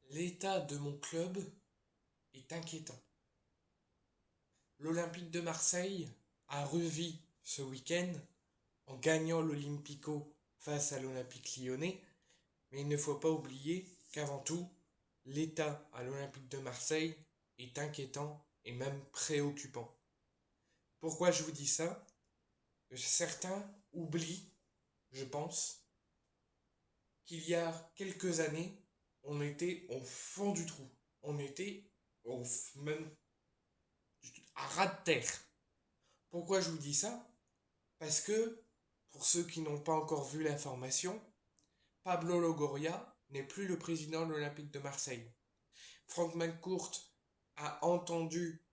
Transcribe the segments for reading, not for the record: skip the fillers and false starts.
L'état de mon club est inquiétant. L'Olympique de Marseille a revu ce week-end en gagnant l'Olympico face à l'Olympique lyonnais, mais il ne faut pas oublier qu'avant tout, l'état à l'Olympique de Marseille est inquiétant et même préoccupant. Pourquoi je vous dis ça? Certains oublient, je pense, qu'il y a quelques années, on était au fond du trou. On était même à ras de terre. Pourquoi je vous dis ça? Parce que, pour ceux qui n'ont pas encore vu l'information, Pablo Longoria n'est plus le président de l'Olympique de Marseille. Franck McCourt a entendu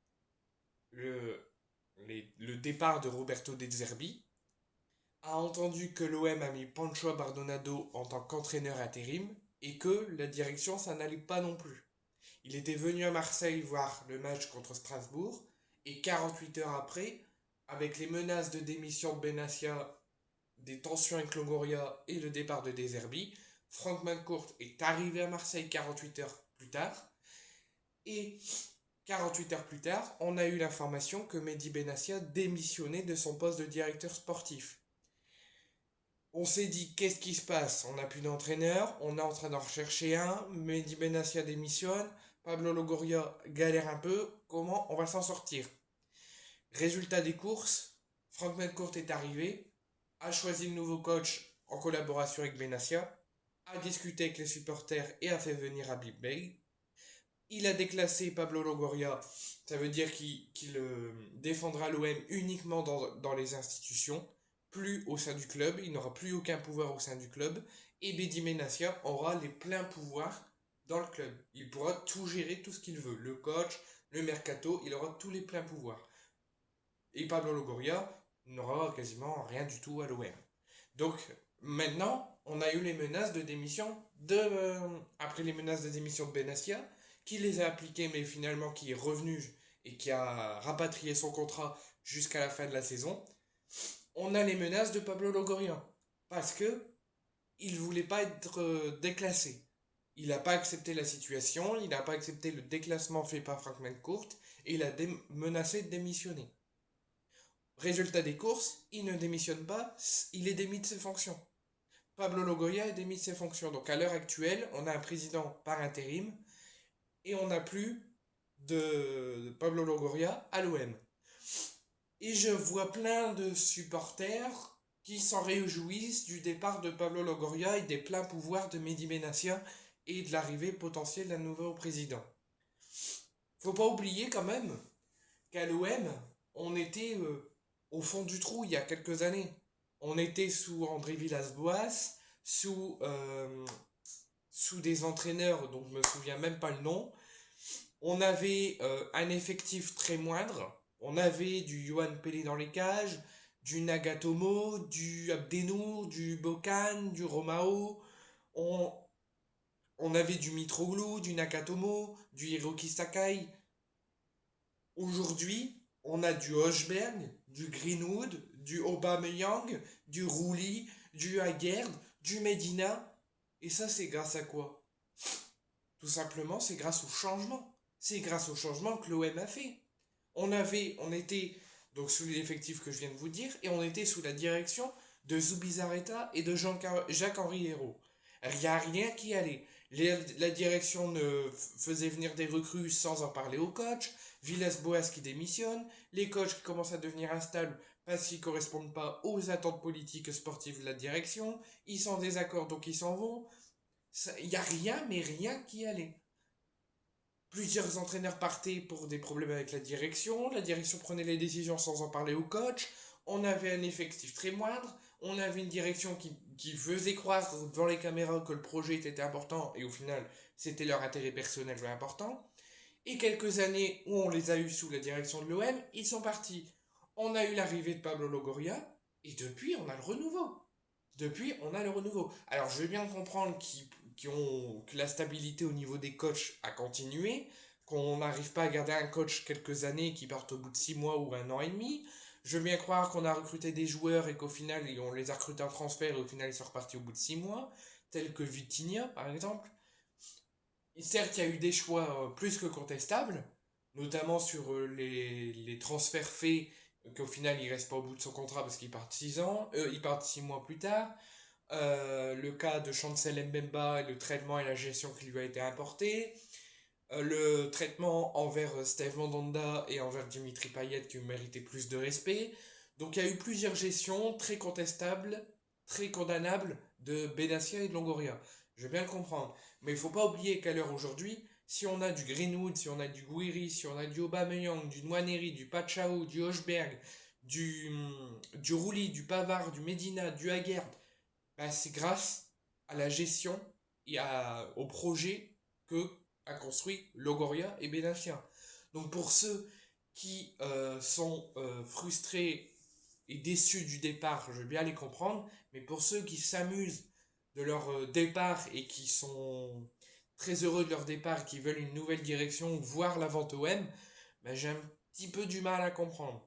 le, le départ de Roberto De Zerbi, a entendu que l'OM a mis Pancho Bardonado en tant qu'entraîneur intérim et que la direction, ça n'allait pas non plus. Il était venu à Marseille voir le match contre Strasbourg et 48 heures après, avec les menaces de démission de Benassia, des tensions avec Longoria et le départ de De Zerbi, Franck McCourt est arrivé à Marseille 48 heures plus tard et 48 heures plus tard, on a eu l'information que Mehdi Benassia démissionnait de son poste de directeur sportif. On s'est dit, qu'est-ce qui se passe? On n'a plus d'entraîneur, on est en train d'en rechercher un, Mehdi Benassia démissionne, Pablo Longoria galère un peu, comment on va s'en sortir? Résultat des courses, Franck McCourt est arrivé, a choisi le nouveau coach en collaboration avec Benassia, a discuté avec les supporters et a fait venir Habib Bey. Il a déclassé Pablo Longoria, ça veut dire qu'il défendra l'OM uniquement dans les institutions, plus au sein du club, il n'aura plus aucun pouvoir au sein du club, et Mehdi Benassia aura les pleins pouvoirs dans le club. Il pourra tout gérer, tout ce qu'il veut, le coach, le mercato, il aura tous les pleins pouvoirs. Et Pablo Longoria n'aura quasiment rien du tout à l'OM. Donc maintenant, on a eu les menaces de démission après les menaces de démission de Benassia, qui les a appliquées, mais finalement qui est revenu et qui a rapatrié son contrat jusqu'à la fin de la saison. On a les menaces de Pablo Longoria parce que il voulait pas être déclassé. Il n'a pas accepté la situation, il n'a pas accepté le déclassement fait par Frank McCourt et il a menacé de démissionner. Résultat des courses, il ne démissionne pas, il est démis de ses fonctions. Pablo Longoria est démis de ses fonctions. Donc à l'heure actuelle, on a un président par intérim et on n'a plus de Pablo Longoria à l'OM. Et je vois plein de supporters qui s'en réjouissent du départ de Pablo Longoria et des pleins pouvoirs de Mehdi Benassia et de l'arrivée potentielle d'un nouveau président. Faut pas oublier quand même qu'à l'OM, on était au fond du trou il y a quelques années. On était sous André Villas-Boas, sous des entraîneurs dont je me souviens même pas le nom. On avait un effectif très moindre. On avait du Yohan Pelé dans les cages, du Nagatomo, du Abdenour, du Bokan, du Romao. On, on avait du Mitroglou, du Nakatomo, du Hiroki Sakai. Aujourd'hui, on a du Hochberg, du Greenwood, du Aubameyang, du Rouli, du Haggard, du Medina. Et ça, c'est grâce à quoi? Tout simplement, c'est grâce au changement. C'est grâce au changement que l'OM a fait. On était donc sous l'effectif que je viens de vous dire, et on était sous la direction de Zubizarreta et de Jacques-Henri Hérault. Il n'y a rien qui allait. La direction ne faisait venir des recrues sans en parler au coach, Villas-Boas qui démissionne, les coachs qui commencent à devenir instables parce qu'ils ne correspondent pas aux attentes politiques et sportives de la direction, ils sont en désaccord donc ils s'en vont. Il n'y a rien, mais rien qui allait. Plusieurs entraîneurs partaient pour des problèmes avec la direction prenait les décisions sans en parler au coach, on avait un effectif très moindre, on avait une direction qui faisait croire devant les caméras que le projet était important et au final c'était leur intérêt personnel important. Et quelques années où on les a eus sous la direction de l'OM, ils sont partis. On a eu l'arrivée de Pablo Longoria et depuis on a le renouveau. Depuis, on a le renouveau. Alors, je veux bien comprendre que la stabilité au niveau des coachs a continué, qu'on n'arrive pas à garder un coach quelques années qui partent au bout de 6 mois ou un an et demi. Je veux bien croire qu'on a recruté des joueurs et qu'au final, on les a recrutés en transfert et au final, ils sont repartis au bout de 6 mois, tels que Vitinha, par exemple. certes, il y a eu des choix plus que contestables, notamment sur les transferts faits, qu'au final, il reste pas au bout de son contrat parce qu'il part 6 ans, il part 6 mois plus tard. Le cas de Chancel Mbemba et le traitement et la gestion qui lui a été apporté. Le traitement envers Steve Mandanda et envers Dimitri Payet qui méritait plus de respect. Donc il y a eu plusieurs gestions très contestables, très condamnables de Benassia et de Longoria. Je veux bien le comprendre. Mais il ne faut pas oublier qu'à l'heure aujourd'hui, si on a du Greenwood, si on a du Guiri, si on a du Aubameyang, du Nwaneri, du Pachao, du Hochberg, du Rouli, du Pavard, du Medina, du Haguerd, bah, c'est grâce à la gestion et au projet que a construit Logoria et Benafia. Donc pour ceux qui sont frustrés et déçus du départ, je veux bien les comprendre, mais pour ceux qui s'amusent de leur départ et qui sont très heureux de leur départ et qui veulent une nouvelle direction, voire la vente OM, ben j'ai un petit peu du mal à comprendre.